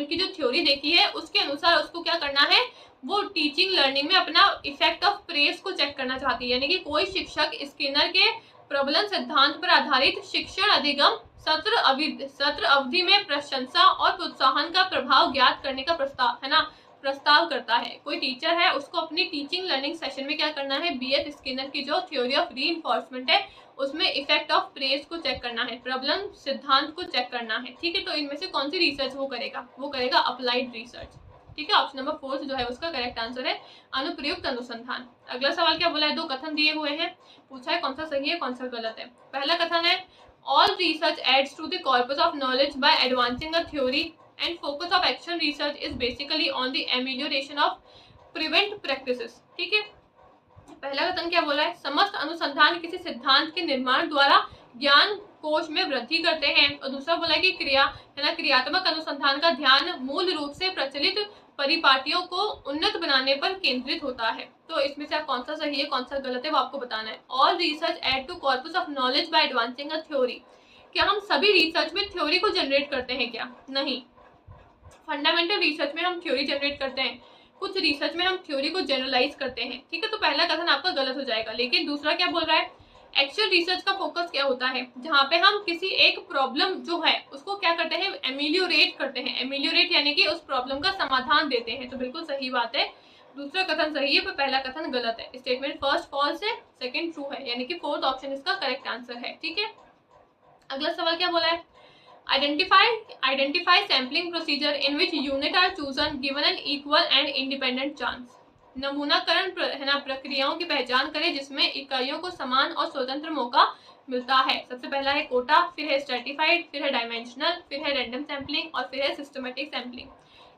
की जो थ्योरी देखी है उसके अनुसार उसको क्या करना है, वो टीचिंग लर्निंग में अपना इफेक्ट ऑफ प्रेस को चेक करना चाहती है। यानी कि कोई शिक्षक स्किनर के प्रबलन सिद्धांत पर आधारित शिक्षण अधिगम सत्र अवधि में प्रशंसा और प्रोत्साहन का प्रभाव ज्ञात करने का प्रस्ताव, है ना, प्रस्ताव करता है। कोई टीचर है उसको अपनी टीचिंग लर्निंग सेशन में क्या करना है, BF स्किनर की जो थ्योरी ऑफ री है उसमें इफेक्ट ऑफ प्रेस को चेक करना है, प्रबलन सिद्धांत को चेक करना है। ठीक है, तो इनमें से कौन सी रिसर्च वो करेगा, वो करेगा अप्लाइड रिसर्च। ठीक है, ऑप्शन नंबर 4 जो है उसका करेक्ट आंसर है अनुप्रयुक्त अनुसंधान। अगला सवाल क्या बोला है, 2 कथन दिए हुए हैं, पूछा है कौन सा सही है कौन सा गलत है। पहला कथन है all research aids to the corpus of knowledge by advancing a theory and focus of action research is basically on the amelioration of prevent practices. ठीक है, पहला कथन क्या बोला है, समस्त अनुसंधान किसी सिद्धांत के निर्माण द्वारा ज्ञान कोश में वृद्धि करते हैं। और दूसरा बोला है कि क्रियात्मक अनुसंधान का ध्यान मूल रूप से प्रचलित परिपाटियों को उन्नत बनाने पर केंद्रित होता है। तो इसमें से आप कौन सा सही है कौन सा गलत है वो आपको बताना है। All research add to corpus of knowledge by advancing a theory, क्या हम सभी रिसर्च में थ्योरी को जनरेट करते हैं क्या, नहीं। फंडामेंटल रिसर्च में हम थ्योरी जनरेट करते हैं, कुछ रिसर्च में हम थ्योरी को जनरलाइज करते हैं। ठीक है, तो पहला कथन आपका गलत हो जाएगा। लेकिन दूसरा क्या बोल रहा है, एक्चुअल रिसर्च का फोकस क्या होता है, जहाँ पे हम किसी एक प्रॉब्लम जो है उसको क्या करते हैं, एमेलियोरेट करते हैं। एमेलियोरेट यानी कि उस प्रॉब्लम का समाधान देते हैं। तो बिल्कुल सही बात है, दूसरा कथन सही है पर पहला कथन गलत है। स्टेटमेंट फर्स्ट फॉल्स है, सेकंड ट्रू है, यानी कि 4th ऑप्शन इसका करेक्ट आंसर है। ठीक है, अगला सवाल क्या बोला है, identify sampling procedure in which unit are chosen given an equal and independent chance। नमूनाकरण है ना प्रक्रियाओं की पहचान करें जिसमें इकाइयों को समान और स्वतंत्र मौका मिलता है। सबसे पहला है कोटा, फिर है स्ट्रेटिफाइड, फिर है डायमेंशनल, फिर है रैंडम सैम्पलिंग और फिर है सिस्टमेटिक सैम्पलिंग।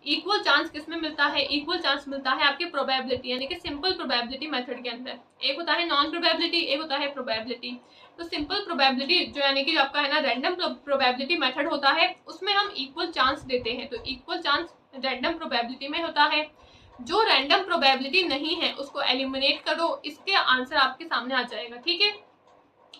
इक्वल चांस किसमें मिलता है, इक्वल चांस मिलता है आपके प्रोबेबिलिटी यानी कि सिंपल प्रोबेबिलिटी मेथड के अंदर। एक होता है नॉन प्रोबेबिलिटी, एक होता है प्रोबेबिलिटी। तो सिंपल प्रोबेबिलिटी जो यानी कि आपका है ना रैंडम प्रोबेबिलिटी मेथड होता है उसमें हम इक्वल चांस देते हैं। तो इक्वल चांस रैंडम प्रोबेबिलिटी में होता है। जो रैंडम प्रोबेबिलिटी नहीं है उसको एलिमिनेट करो, इसके आंसर आपके सामने आ जाएगा। ठीक है,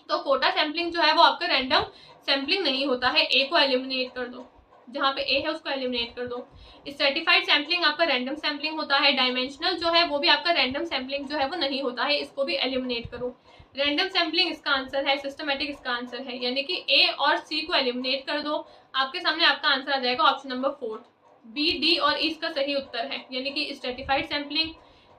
तो कोटा सैम्पलिंग जो है वो आपका रैंडम सैम्पलिंग नहीं होता है, ए को एलिमिनेट कर दो, जहाँ पे ए है उसको एलिमिनेट कर दो। सर्टिफाइड सैम्पलिंग आपका रैंडम सैम्पलिंग होता है। डायमेंशनल जो है वो भी आपका रैंडम सैम्पलिंग जो है वो नहीं होता है, इसको भी एलिमिनेट करो। रैंडम सैम्पलिंग इसका आंसर है, सिस्टमेटिक इसका आंसर है, यानी कि ए और सी को एलिमिनेट कर दो, आपके सामने आपका आंसर आ जाएगा ऑप्शन नंबर 4। बी, डी और ई इसका सही उत्तर है, यानी कि स्ट्रेटिफाइड सैम्पलिंग,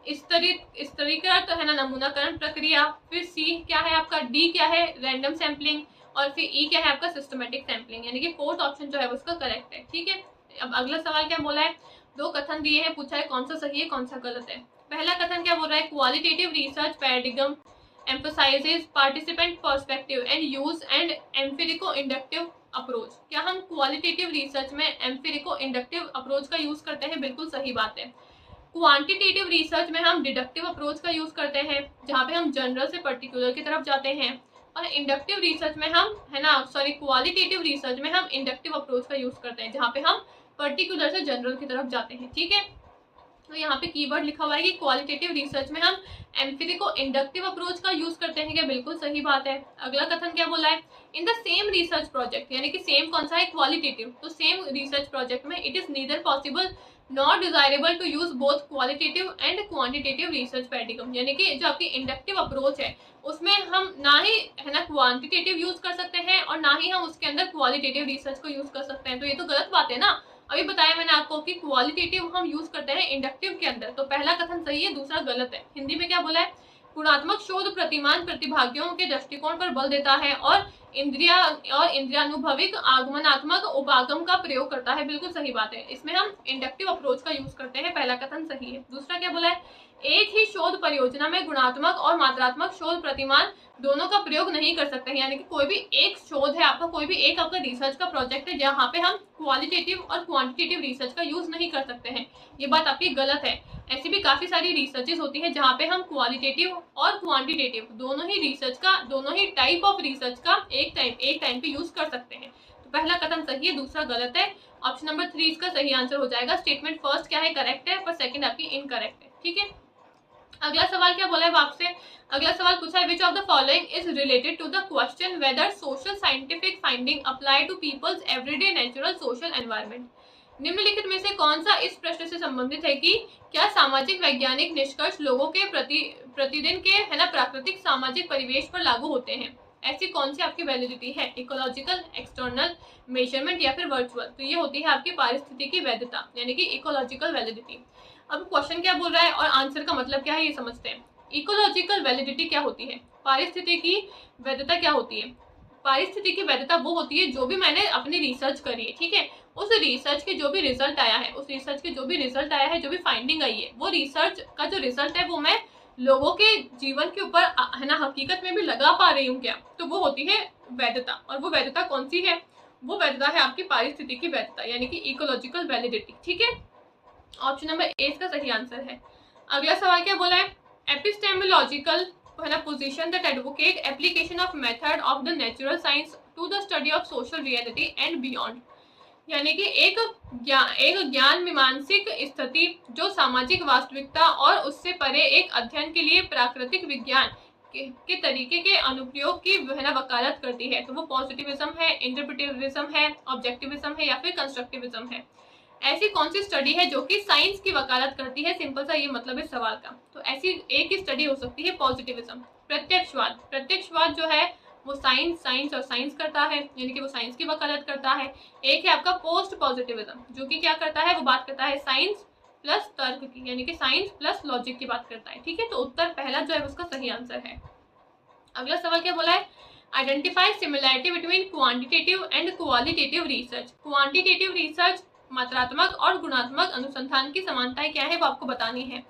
स्तरीकृत तो है ना नमूनाकरण प्रक्रिया, फिर सी क्या है आपका, डी क्या है रैंडम सैम्पलिंग और फिर ई क्या है आपका सिस्टमेटिक सैम्पलिंग, यानी कि 4th ऑप्शन जो है उसका करेक्ट है। ठीक है, अब अगला सवाल क्या बोला है, 2 कथन दिए हैं, पूछा है कौन सा सही है कौन सा गलत है। पहला कथन क्या बोल रहा है, qualitative research paradigm emphasizes participant perspective and use and empirico inductive approach। क्या हम क्वालिटेटिव रिसर्च में एम्पिरिको इंडक्टिव अप्रोच का यूज करते हैं, बिल्कुल सही बात है। क्वांटिटेटिव रिसर्च में हम डिडक्टिव अप्रोच का यूज करते हैं जहाँ पे हम जनरल से पर्टिकुलर की तरफ जाते हैं, और इंडक्टिव रिसर्च में हम है ना क्वालिटेटिव रिसर्च में हम इंडक्टिव अप्रोच का यूज करते हैं जहाँ पे हम पर्टिकुलर से जनरल की तरफ जाते हैं। ठीक है, तो यहाँ पे कीवर्ड लिखा हुआ है कि क्वालिटेटिव रिसर्च में हम एम्पिरिको इंडक्टिव अप्रोच का यूज करते हैं, क्या बिल्कुल सही बात है। अगला कथन क्या बोला है, in the same research project, यानी कि सेम कौन सा है, क्वालिटेटिव, तो सेम रिसर्च प्रोजेक्ट में it is neither possible not desirable to use both qualitative and quantitative research paradigm, यानी कि जो आपकी इंडक्टिव अप्रोच है उसमें हम ना ही है ना क्वांटिटेटिव यूज कर सकते हैं और ना ही हम उसके अंदर क्वालिटेटिव रिसर्च को यूज कर सकते हैं। तो ये तो गलत बात है ना, अभी बताया मैंने आपको कि क्वालिटेटिव हम यूज करते हैं इंडक्टिव के अंदर। तो पहला कथन सही है, दूसरा गलत है। हिंदी में क्या बोला है, गुणात्मक शोध प्रतिमान प्रतिभागियों के दृष्टिकोण पर बल देता है और इंद्रियानुभविक आगमनात्मक उपागम का प्रयोग करता है, बिल्कुल सही बात है। इसमें हम इंडक्टिव अप्रोच का यूज करते हैं, पहला कथन सही है। दूसरा क्या बोला है, एक ही शोध परियोजना में गुणात्मक और मात्रात्मक शोध प्रतिमान दोनों का प्रयोग नहीं कर सकते हैं, यानी कि कोई भी एक शोध है आपका, कोई भी एक आपका रिसर्च का प्रोजेक्ट है जहाँ पे हम क्वालिटेटिव और क्वांटिटेटिव रिसर्च का यूज नहीं कर सकते हैं, ये बात आपकी गलत है। ऐसी भी काफी सारी रिसर्चेस होती है जहाँ पे हम क्वालिटेटिव और क्वांटिटेटिव दोनों ही रिसर्च का, दोनों ही टाइप ऑफ रिसर्च का एक टाइम पे यूज कर सकते हैं। तो पहला कथन सही है, दूसरा गलत है। ऑप्शन नंबर 3 इसका सही आंसर हो जाएगा। स्टेटमेंट फर्स्ट क्या है, करेक्ट है, पर सेकंड आपकी इनकरेक्ट है। ठीक है, अगला सवाल क्या बोला है आपसे, अगला सवाल पूछा है which of the following is related to the question whether social scientific finding apply to people's everyday natural social environment. निम्नलिखित में से कौन सा इस प्रश्न से संबंधित है कि क्या सामाजिक वैज्ञानिक निष्कर्ष लोगों के प्रतिदिन के है ना प्राकृतिक सामाजिक परिवेश पर लागू होते हैं। ऐसी कौन सी आपकी वैलिडिटी है, इकोलॉजिकल, एक्सटर्नल, मेजरमेंट या फिर वर्चुअल। तो ये होती है आपकी पारिस्थितिकी वैधता यानी कि इकोलॉजिकल वैलिडिटी। अब क्वेश्चन क्या बोल रहा है और आंसर का मतलब क्या है ये समझते हैं। इकोलॉजिकल वैलिडिटी क्या होती है, पारिस्थितिकी वैधता क्या होती है। पारिस्थितिकी वैधता वो होती है जो भी मैंने अपनी रिसर्च करी है, ठीक है, उस रिसर्च के जो भी रिजल्ट आया है, उस रिसर्च के जो भी रिजल्ट आया है, जो भी फाइंडिंग आई है, वो रिसर्च का जो रिजल्ट है वो मैं लोगों के जीवन के ऊपर है ना हकीकत में भी लगा पा रही हूँ क्या, तो वो होती है वैधता। और वो वैधता कौन सी है, वो वैधता है आपकी पारिस्थितिकी वैधता यानी कि इकोलॉजिकल वैलिडिटी, ठीक है। ऑप्शन नंबर ए इसका सही आंसर है। अगला सवाल क्या बोला है, एपिस्टेमोलॉजिकल है ना position that advocate application of method of the natural science to the study of social reality and beyond. यानी कि एक ज्ञान मीमांसिक स्थिति जो सामाजिक वास्तविकता और उससे परे एक अध्ययन के लिए प्राकृतिक विज्ञान के तरीके के अनुप्रयोग की है ना वकालत करती है। तो वो पॉजिटिविज्म है, इंटरप्रेटिविज्म है, ऑब्जेक्टिविज्म है या फिर कंस्ट्रक्टिविज्म है। ऐसी कौन सी स्टडी है जो कि साइंस की वकालत करती है, सिंपल सा ये मतलब है सवाल का। तो ऐसी एक ही स्टडी हो सकती है पॉजिटिविज्म। प्रत्यक्षवाद, प्रत्यक्षवाद जो है वो साइंस और साइंस करता है यानी कि वो साइंस की वकालत करता है। एक है आपका पोस्ट पॉजिटिविज्म जो कि क्या करता है, वो बात करता है साइंस प्लस तर्क की यानी कि साइंस प्लस लॉजिक की बात करता है, ठीक है। तो उत्तर पहला जो है उसका सही आंसर है। अगला सवाल क्या बोला है, identify similarity between quantitative and qualitative research. Quantitative research मात्रात्मक और गुणात्मक अनुसंधान की समानताएं क्या है वो आपको बतानी है।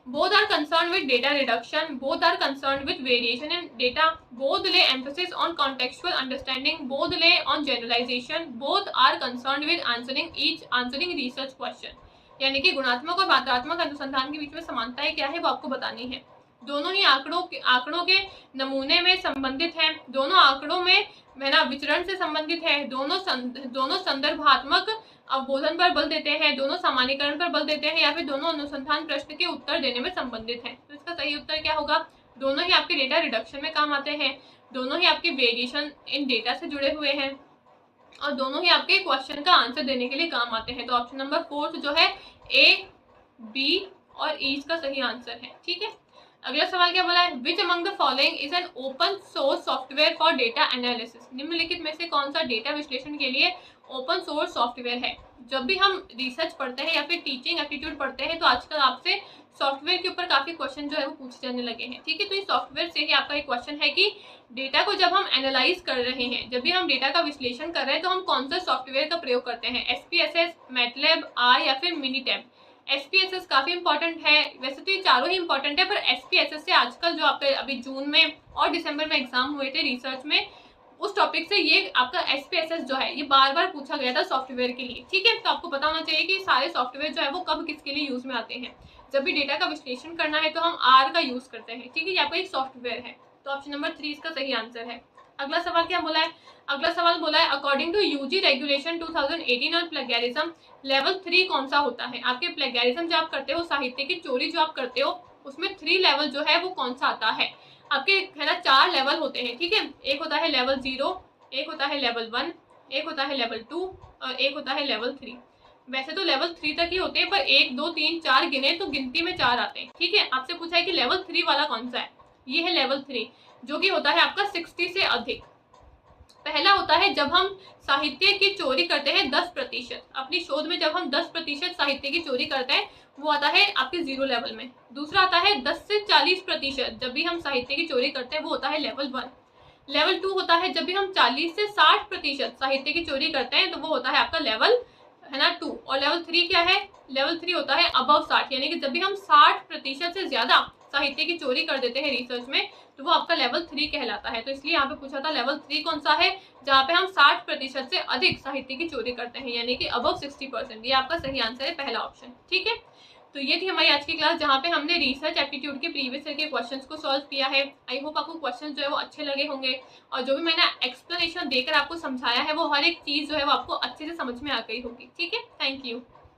Both are concerned with data reduction, both are concerned with variation in data, both lay emphasis on contextual understanding, both lay on generalization, both are concerned with answering research question। यानी कि गुणात्मक और मात्रात्मक अनुसंधान के बीच में समानताएं क्या है वो आपको बतानी है। दोनों ही आंकड़ों के नमूने में संबंधित हैं, दोनों आंकड़ों में है ना विचरण से संबंधित है, दोनों संदर्भात्मक अवबोधन पर बल देते हैं, दोनों सामान्यीकरण पर बल देते हैं या फिर दोनों अनुसंधान प्रश्न के उत्तर देने में संबंधित हैं। तो इसका सही उत्तर क्या होगा, दोनों ही आपके डेटा रिडक्शन में काम आते हैं, दोनों ही आपके वेरिएशन इन डेटा से जुड़े हुए हैं और दोनों ही आपके क्वेश्चन का आंसर देने के लिए काम आते हैं। तो ऑप्शन नंबर 4 जो है ए, बी और ई इसका सही आंसर है, ठीक है। अगला सवाल क्या बोला है, which among the following is an open source software for data analysis. निम्नलिखित में से कौन सा डेटा विश्लेषण के लिए ओपन सोर्स सॉफ्टवेयर है। जब भी हम रिसर्च पढ़ते हैं या फिर टीचिंग एप्टीट्यूड पढ़ते हैं तो आजकल आपसे सॉफ्टवेयर के ऊपर काफी क्वेश्चन जो है वो पूछे जाने लगे हैं, ठीक है। तो इस सॉफ्टवेयर से ही आपका एक क्वेश्चन है कि डेटा को जब हम एनालाइज कर रहे हैं, जब भी हम डेटा का विश्लेषण कर रहे हैं तो हम कौन सा सॉफ्टवेयर का प्रयोग करते हैं, SPSS, मैटलैब, आर या फिर मिनीटैब। SPSS काफी इंपॉर्टेंट है, वैसे तो ये चारों ही इंपॉर्टेंट है, पर SPSS से आजकल जो आपके अभी जून में और दिसंबर में एग्जाम हुए थे रिसर्च में, उस टॉपिक से ये आपका SPSS जो है ये बार बार पूछा गया था सॉफ्टवेयर के लिए, ठीक है। तो आपको पता होना चाहिए कि सारे सॉफ्टवेयर जो है वो कब किसके लिए यूज में आते हैं। जब भी डेटा का विश्लेषण करना है तो हम R का यूज करते हैं, ठीक है, ये आपका एक सॉफ्टवेयर है। तो ऑप्शन नंबर 3 इसका सही आंसर है। अगला सवाल क्या बोला है, अगला सवाल बोला है according to UG regulation 2018 on plagiarism level 3 कौन सा होता है। आपके प्लेगैरिज्म जो आप करते हो, साहित्य की चोरी जो आप करते हो, उसमें 3 लेवल जो है वो कौन सा आता है। आपके है ना 4 लेवल होते हैं, ठीक है। एक होता है लेवल 0, एक होता है लेवल 1, एक होता है लेवल 2 और एक होता है लेवल 3। वैसे तो लेवल 3 तक ही होते हैं, पर 1 2 3 4 गिने तो गिनती में 4 आते हैं, ठीक है। आपसे पूछा है कि लेवल 3 वाला कौन सा है, ये है लेवल 3 जो कि होता है आपका 60 से अधिक। पहला होता है जब हम साहित्य की चोरी करते हैं 10%, अपनी शोध में जब हम 10% साहित्य की चोरी करते हैं वो आता है आपके 0 लेवल में। दूसरा आता है 10 से 40%, जब भी हम साहित्य की चोरी करते हैं वो होता है लेवल 1। लेवल 2 होता है जब भी हम 40 से 60% साहित्य की चोरी करते हैं तो वो होता है आपका लेवल है ना 2। और लेवल 3 क्या है, लेवल 3 होता है अबव 60, यानी कि जब भी हम 60% से ज्यादा साहित्य की चोरी कर देते हैं रिसर्च में तो वो आपका लेवल 3 कहलाता है। तो इसलिए यहाँ पे पूछा था लेवल 3 कौन सा है, जहाँ पे हम 60% से अधिक साहित्य की चोरी करते हैं, यानी कि अबव 60%। ये आपका सही आंसर है, पहला ऑप्शन, ठीक है। तो ये थी हमारी आज की क्लास जहाँ पे हमने रिसर्च एप्टीट्यूड के प्रीवियस ईयर के क्वेश्चंस को सॉल्व किया है। आई होप आपको क्वेश्चंस जो है वो अच्छे लगे होंगे और जो भी मैंने एक्सप्लेनेशन देकर आपको समझाया है वो हर एक चीज़ जो है वो आपको अच्छे से समझ में आ गई होगी, ठीक है। Thank you.